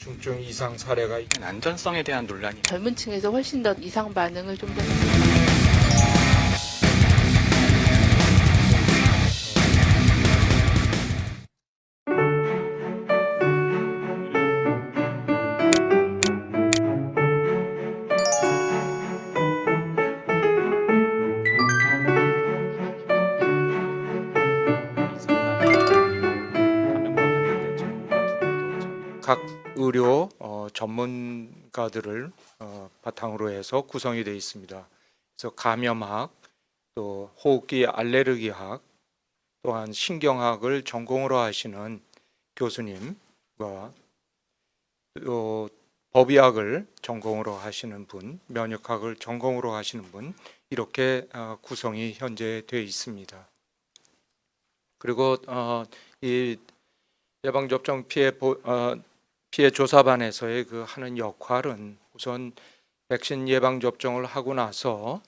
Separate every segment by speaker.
Speaker 1: 중증 이상 사례가
Speaker 2: 안전성에 대한 논란이
Speaker 3: 젊은 층에서 훨씬 더 이상 반응을 좀 더
Speaker 1: 각 의료 전문가들을 바탕으로 해서 구성이 되어 있습니다. 그래서 감염학, 또 호흡기 알레르기학, 또한 신경학을 전공으로 하시는 교수님과 또 법의학을 전공으로 하시는 분, 면역학을 전공으로 하시는 분 이렇게 구성이 현재 되어 있습니다. 그리고 이 예방접종 피해 조사반에서의 그 하는 역할은 우선 백신 예방접종을 하고 나서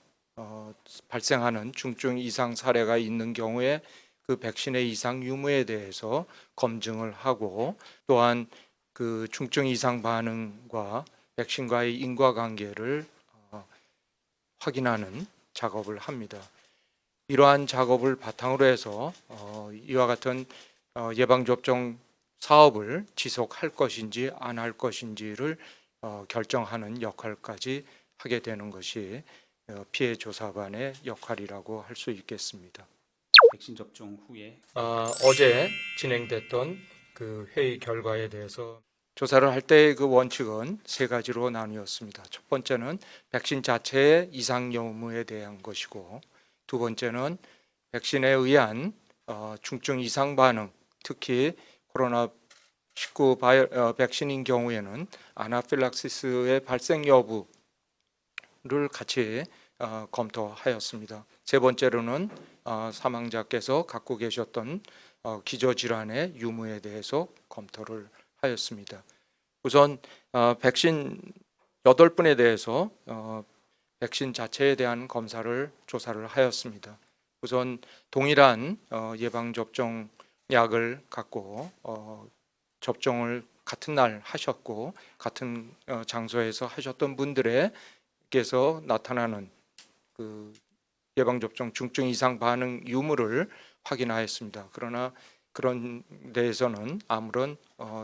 Speaker 1: 발생하는 중증 이상 사례가 있는 경우에 그 백신의 이상 유무에 대해서 검증을 하고 또한 그 중증 이상 반응과 백신과의 인과관계를 확인하는 작업을 합니다. 이러한 작업을 바탕으로 해서 이와 같은 예방접종 사업을 지속할 것인지 안 할 것인지를 결정하는 역할까지 하게 되는 것이 피해 조사반의 역할이라고 할 수 있겠습니다.
Speaker 2: 백신 접종 후에
Speaker 1: 어제 진행됐던 그 회의 결과에 대해서 조사를 할 때의 그 원칙은 세 가지로 나뉘었습니다. 첫 번째는 백신 자체의 이상 여무에 대한 것이고, 두 번째는 백신에 의한 중증 이상 반응, 특히 코로나19 백신인 경우에는 아나필락시스의 발생 여부를 같이 검토하였습니다. 세 번째로는 사망자께서 갖고 계셨던 기저질환의 유무에 대해서 검토를 하였습니다. 우선 백신 8분에 대해서 백신 자체에 대한 검사를 조사를 하였습니다. 우선 동일한 예방접종 약을 갖고 접종을 같은 날 하셨고 같은 장소에서 하셨던 분들에게서 나타나는 그 예방접종 중증 이상 반응 유무를 확인하였습니다. 그러나 그런 데에서는 아무런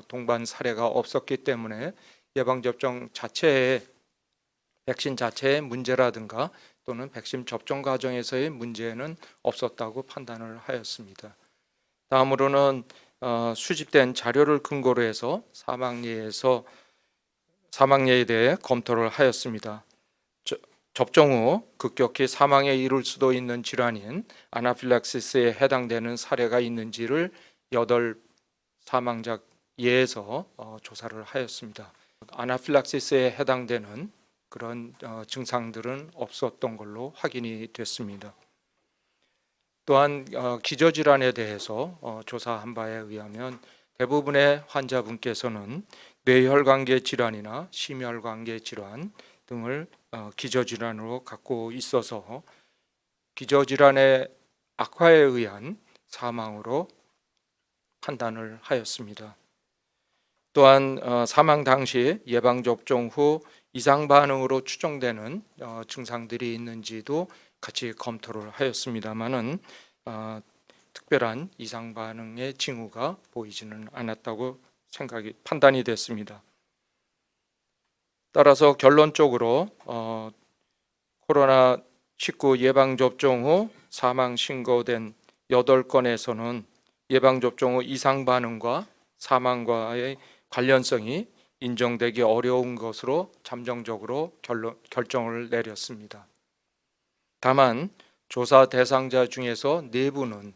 Speaker 1: 동반 사례가 없었기 때문에 예방접종 자체의 백신 자체의 문제라든가 또는 백신 접종 과정에서의 문제는 없었다고 판단을 하였습니다. 다음으로는 수집된 자료를 근거로 해서 사망예에 대해 검토를 하였습니다. 접종 후 급격히 사망에 이를 수도 있는 질환인 아나필락시스에 해당되는 사례가 있는지를 8 사망자 예에서 조사를 하였습니다. 아나필락시스에 해당되는 그런 증상들은 없었던 걸로 확인이 됐습니다. 또한 기저질환에 대해서 조사한 바에 의하면 대부분의 환자분께서는 뇌혈관계 질환이나 심혈관계 질환 등을 기저질환으로 갖고 있어서 기저질환의 악화에 의한 사망으로 판단을 하였습니다. 또한 사망 당시 예방접종 후 이상 반응으로 추정되는 증상들이 있는지도 같이 검토를 하였습니다마는 특별한 이상 반응의 징후가 보이지는 않았다고 판단이 됐습니다. 따라서 결론적으로 코로나19 예방접종 후 사망 신고된 8건에서는 예방접종 후 이상 반응과 사망과의 관련성이 인정되기 어려운 것으로 잠정적으로 결정을 내렸습니다. 다만 조사 대상자 중에서 4분은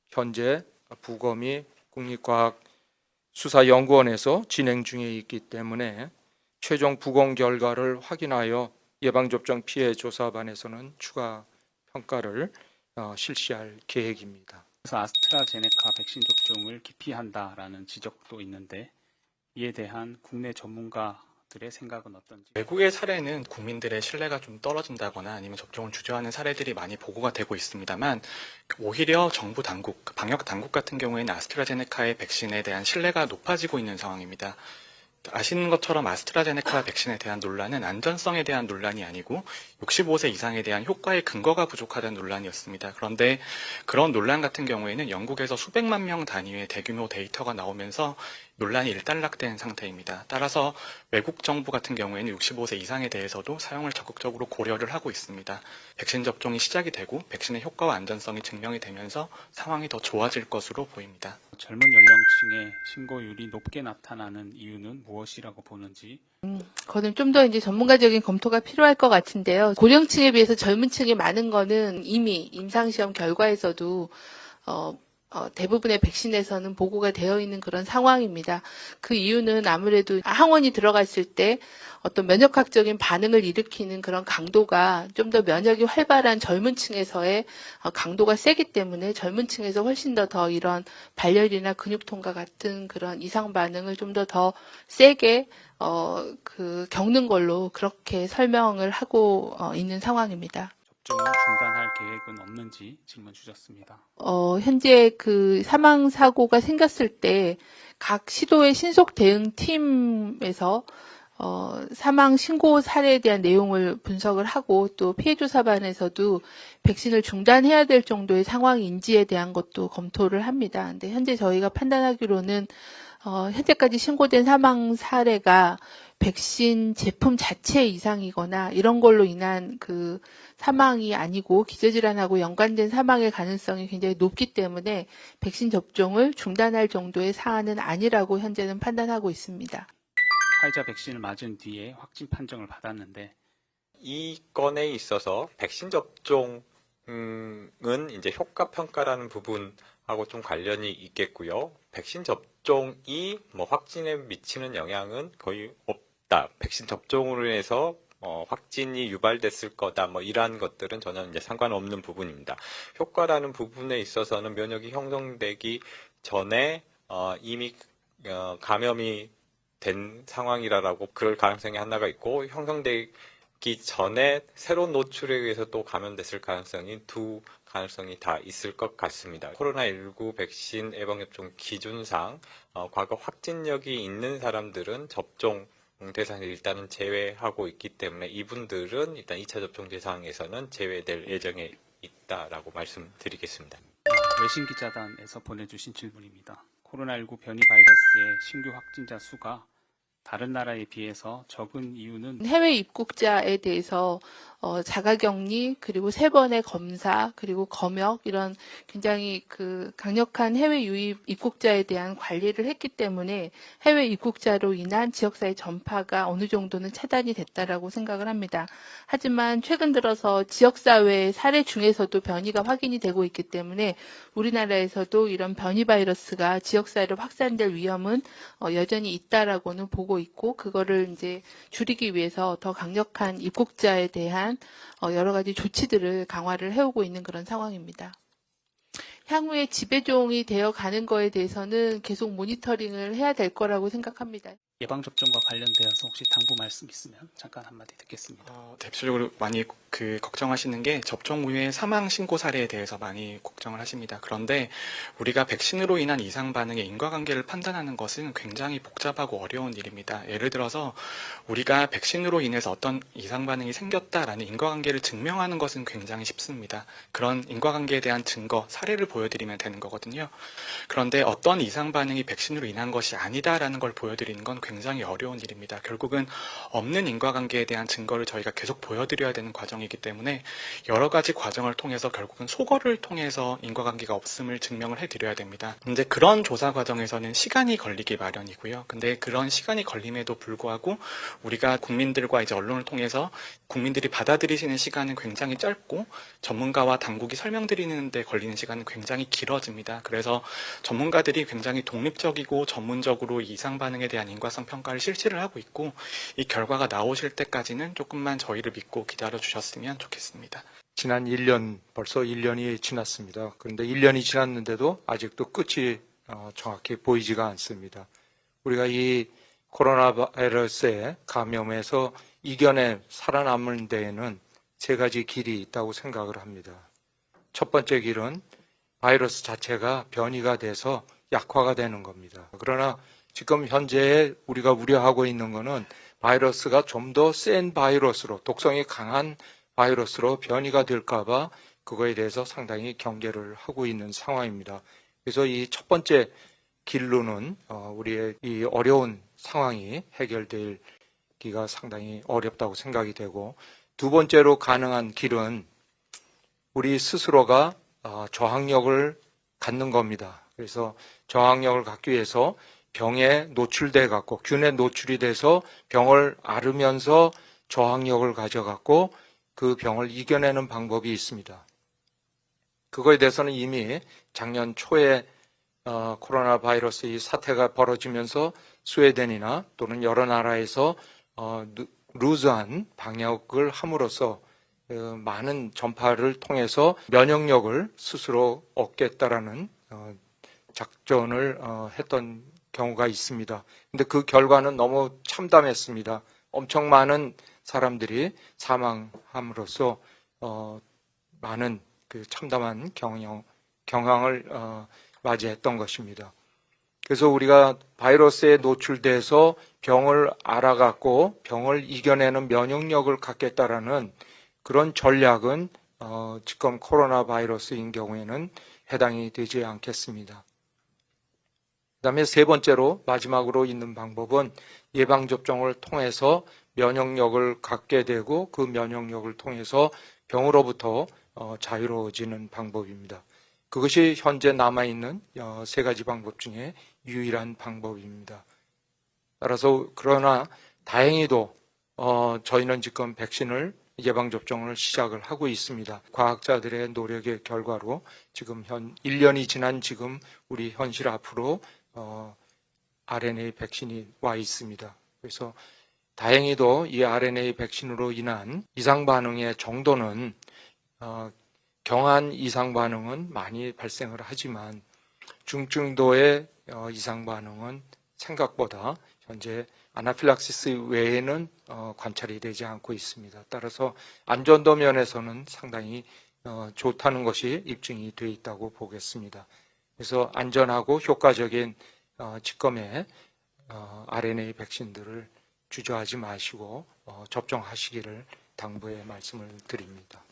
Speaker 1: 현재 부검이 국립과학수사연구원에서 진행 중에 있기 때문에 최종 부검 결과를 확인하여 예방접종 피해 조사반에서는 추가 평가를 실시할 계획입니다.
Speaker 2: 그래서 아스트라제네카 백신 접종을 기피한다라는 지적도 있는데 이에 대한 국내 전문가들의 생각은 어떤지?
Speaker 4: 외국의 사례는 국민들의 신뢰가 좀 떨어진다거나 아니면 접종을 주저하는 사례들이 많이 보고가 되고 있습니다만 오히려 정부 당국, 방역 당국 같은 경우에는 아스트라제네카의 백신에 대한 신뢰가 높아지고 있는 상황입니다. 아시는 것처럼 아스트라제네카 백신에 대한 논란은 안전성에 대한 논란이 아니고 65세 이상에 대한 효과의 근거가 부족하다는 논란이었습니다. 그런데 그런 논란 같은 경우에는 영국에서 수백만 명 단위의 대규모 데이터가 나오면서 논란이 일단락된 상태입니다. 따라서 외국 정부 같은 경우에는 65세 이상에 대해서도 사용을 적극적으로 고려를 하고 있습니다. 백신 접종이 시작이 되고 백신의 효과와 안전성이 증명이 되면서 상황이 더 좋아질 것으로 보입니다.
Speaker 2: 젊은 연령층의 신고율이 높게 나타나는 이유는 무엇이라고 보는지
Speaker 3: 그거는 좀 더 이제 전문가적인 검토가 필요할 것 같은데요. 고령층에 비해서 젊은 층이 많은 거는 이미 임상시험 결과에서도 대부분의 백신에서는 보고가 되어 있는 그런 상황입니다. 그 이유는 아무래도 항원이 들어갔을 때 어떤 면역학적인 반응을 일으키는 그런 강도가 좀 더 면역이 활발한 젊은 층에서의 강도가 세기 때문에 젊은 층에서 훨씬 더 이런 발열이나 근육통과 같은 그런 이상 반응을 좀 더 세게 겪는 걸로 그렇게 설명을 하고 있는 상황입니다.
Speaker 2: 접종을 중단할 계획은 없는지 질문 주셨습니다.
Speaker 3: 현재 그 사망 사고가 생겼을 때 각 시도의 신속 대응 팀에서 사망 신고 사례에 대한 내용을 분석을 하고 또 피해조사반에서도 백신을 중단해야 될 정도의 상황인지에 대한 것도 검토를 합니다. 근데 현재 저희가 판단하기로는 현재까지 신고된 사망 사례가 백신 제품 자체 이상이거나 이런 걸로 인한 그 사망이 아니고 기저질환하고 연관된 사망의 가능성이 굉장히 높기 때문에 백신 접종을 중단할 정도의 사안은 아니라고 현재는 판단하고 있습니다.
Speaker 2: 화이자 백신을 맞은 뒤에 확진 판정을 받았는데
Speaker 5: 이 건에 있어서 백신 접종은 이제 효과 평가라는 부분하고 좀 관련이 있겠고요. 백신 접종이 확진에 미치는 영향은 거의 없다. 백신 접종으로 인해서 확진이 유발됐을 거다. 이러한 것들은 전혀 이제 상관없는 부분입니다. 효과라는 부분에 있어서는 면역이 형성되기 전에 이미 감염이 된 상황이라고 그럴 가능성이 하나가 있고 형성되기 전에 새로운 노출에 의해서 또 감염됐을 가능성이 두 가능성이 다 있을 것 같습니다. 코로나19 백신 예방접종 기준상 과거 확진력이 있는 사람들은 접종 대상에 일단은 제외하고 있기 때문에 이분들은 일단 2차 접종 대상에서는 제외될 예정에 있다라고 말씀드리겠습니다.
Speaker 2: 외신기자단에서 보내주신 질문입니다. 코로나19 변이 바이러스의 신규 확진자 수가 다른 나라에 비해서 적은 이유는
Speaker 3: 해외 입국자에 대해서 자가격리 그리고 3번의 검사 그리고 검역 이런 굉장히 그 강력한 해외 유입 입국자에 대한 관리를 했기 때문에 해외 입국자로 인한 지역사회 전파가 어느 정도는 차단이 됐다라고 생각을 합니다. 하지만 최근 들어서 지역사회 사례 중에서도 변이가 확인이 되고 있기 때문에 우리나라에서도 이런 변이 바이러스가 지역사회로 확산될 위험은 여전히 있다라고는 보고 있고 그거를 이제 줄이기 위해서 더 강력한 입국자에 대한 여러 가지 조치들을 강화를 해오고 있는 그런 상황입니다. 향후에 지배종이 되어 가는 거에 대해서는 계속 모니터링을 해야 될 거라고 생각합니다.
Speaker 2: 예방접종과 관련되어서 혹시 당부 말씀 있으면 잠깐 한마디 듣겠습니다.
Speaker 4: 대표적으로 많이 걱정하시는 게 접종 후에 사망 신고 사례에 대해서 많이 걱정을 하십니다. 그런데 우리가 백신으로 인한 이상 반응의 인과관계를 판단하는 것은 굉장히 복잡하고 어려운 일입니다. 예를 들어서 우리가 백신으로 인해서 어떤 이상 반응이 생겼다라는 인과관계를 증명하는 것은 굉장히 쉽습니다. 그런 인과관계에 대한 증거, 사례를 보여드리면 되는 거거든요. 그런데 어떤 이상 반응이 백신으로 인한 것이 아니다라는 걸 보여드리는 건 굉장히 어려운 일입니다. 결국은 없는 인과관계에 대한 증거를 저희가 계속 보여드려야 되는 과정이기 때문에 여러 가지 과정을 통해서 결국은 소거를 통해서 인과관계가 없음을 증명을 해드려야 됩니다. 근데 그런 조사 과정에서는 시간이 걸리기 마련이고요. 근데 그런 시간이 걸림에도 불구하고 우리가 국민들과 이제 언론을 통해서 국민들이 받아들이시는 시간은 굉장히 짧고 전문가와 당국이 설명드리는 데 걸리는 시간은 굉장히 길어집니다. 그래서 전문가들이 굉장히 독립적이고 전문적으로 이상 반응에 대한 인과성 평가를 실시를 하고 있고 이 결과가 나오실 때까지는 조금만 저희를 믿고 기다려 주셨으면 좋겠습니다.
Speaker 1: 지난 1년, 벌써 1년이 지났습니다. 그런데 1년이 지났는데도 아직도 끝이 정확히 보이지가 않습니다. 우리가 이 코로나 바이러스의 감염에서 이겨내 살아남는 데에는 3가지 길이 있다고 생각을 합니다. 첫 번째 길은 바이러스 자체가 변이가 돼서 약화가 되는 겁니다. 그러나 지금 현재 우리가 우려하고 있는 것은 바이러스가 좀 더 센 바이러스로, 독성이 강한 바이러스로 변이가 될까봐 그거에 대해서 상당히 경계를 하고 있는 상황입니다. 그래서 이 첫 번째 길로는 우리의 이 어려운 상황이 해결되기가 상당히 어렵다고 생각이 되고, 두 번째로 가능한 길은 우리 스스로가 저항력을 갖는 겁니다. 그래서 저항력을 갖기 위해서 병에 노출돼 갖고, 균에 노출이 돼서 병을 앓으면서 저항력을 가져갖고 그 병을 이겨내는 방법이 있습니다. 그거에 대해서는 이미 작년 초에 코로나 바이러스 이 사태가 벌어지면서 스웨덴이나 또는 여러 나라에서 루즈한 방역을 함으로써 많은 전파를 통해서 면역력을 스스로 얻겠다라는 작전을 했던 경우가 있습니다. 근데 그 결과는 너무 참담했습니다. 엄청 많은 사람들이 사망함으로써 많은 그 참담한 경황을 맞이했던 것입니다. 그래서 우리가 바이러스에 노출돼서 병을 알아갖고 병을 이겨내는 면역력을 갖겠다라는 그런 전략은 지금 코로나 바이러스인 경우에는 해당이 되지 않겠습니다. 그다음에 세 번째로 마지막으로 있는 방법은 예방접종을 통해서 면역력을 갖게 되고 그 면역력을 통해서 병으로부터 자유로워지는 방법입니다. 그것이 현재 남아있는 세 가지 방법 중에 유일한 방법입니다. 따라서 그러나 다행히도 저희는 지금 백신을 예방접종을 시작을 하고 있습니다. 과학자들의 노력의 결과로 지금 1년이 지난 지금 우리 현실 앞으로 RNA 백신이 와 있습니다. 그래서 다행히도 이 RNA 백신으로 인한 이상 반응의 정도는 경한 이상 반응은 많이 발생을 하지만 중증도의 이상 반응은 생각보다 현재 아나필락시스 외에는 관찰이 되지 않고 있습니다. 따라서 안전도 면에서는 상당히 좋다는 것이 입증이 되어 있다고 보겠습니다. 그래서 안전하고 효과적인 직검의 RNA 백신들을 주저하지 마시고 접종하시기를 당부의 말씀을 드립니다.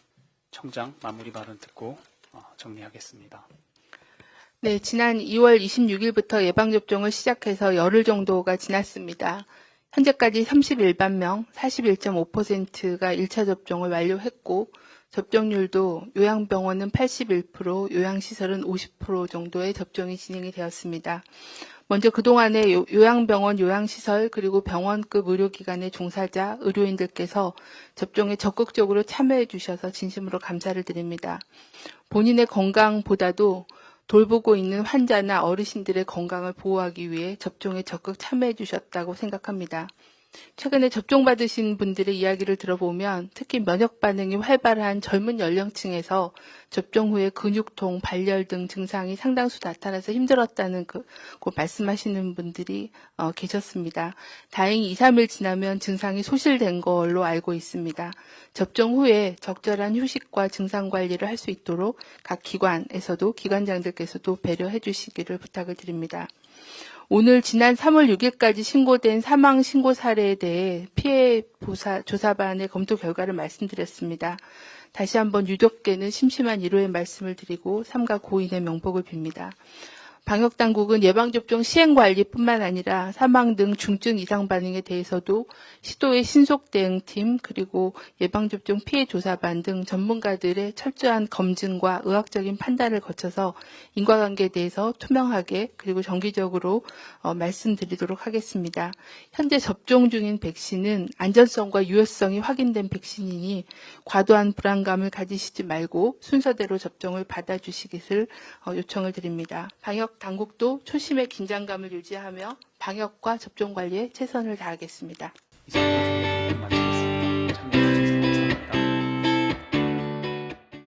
Speaker 2: 청장 마무리 발언 듣고 정리하겠습니다.
Speaker 3: 네, 지난 2월 26일부터 예방접종을 시작해서 열흘 정도가 지났습니다. 현재까지 31만 명, 41.5%가 1차 접종을 완료했고, 접종률도 요양병원은 81%, 요양시설은 50% 정도의 접종이 진행이 되었습니다. 먼저 그동안에 요양병원, 요양시설, 그리고 병원급 의료기관의 종사자, 의료인들께서 접종에 적극적으로 참여해 주셔서 진심으로 감사를 드립니다. 본인의 건강보다도 돌보고 있는 환자나 어르신들의 건강을 보호하기 위해 접종에 적극 참여해 주셨다고 생각합니다. 최근에 접종받으신 분들의 이야기를 들어보면 특히 면역 반응이 활발한 젊은 연령층에서 접종 후에 근육통, 발열 등 증상이 상당수 나타나서 힘들었다는 그 말씀하시는 분들이 계셨습니다. 다행히 2, 3일 지나면 증상이 소실된 걸로 알고 있습니다. 접종 후에 적절한 휴식과 증상 관리를 할 수 있도록 각 기관에서도 기관장들께서도 배려해 주시기를 부탁을 드립니다. 오늘 지난 3월 6일까지 신고된 사망 신고 사례에 대해 피해 조사반의 검토 결과를 말씀드렸습니다. 다시 한번 유족께는 심심한 위로의 말씀을 드리고 삼가 고인의 명복을 빕니다. 방역당국은 예방접종 시행관리뿐만 아니라 사망 등 중증 이상 반응에 대해서도 시도의 신속대응팀 그리고 예방접종 피해조사반 등 전문가들의 철저한 검증과 의학적인 판단을 거쳐서 인과관계에 대해서 투명하게 그리고 정기적으로 말씀드리도록 하겠습니다. 현재 접종 중인 백신은 안전성과 유효성이 확인된 백신이니 과도한 불안감을 가지시지 말고 순서대로 접종을 받아주시기를 요청을 드립니다. 방역 당국도 초심의 긴장감을 유지하며 방역과 접종 관리에 최선을 다하겠습니다.
Speaker 2: 이상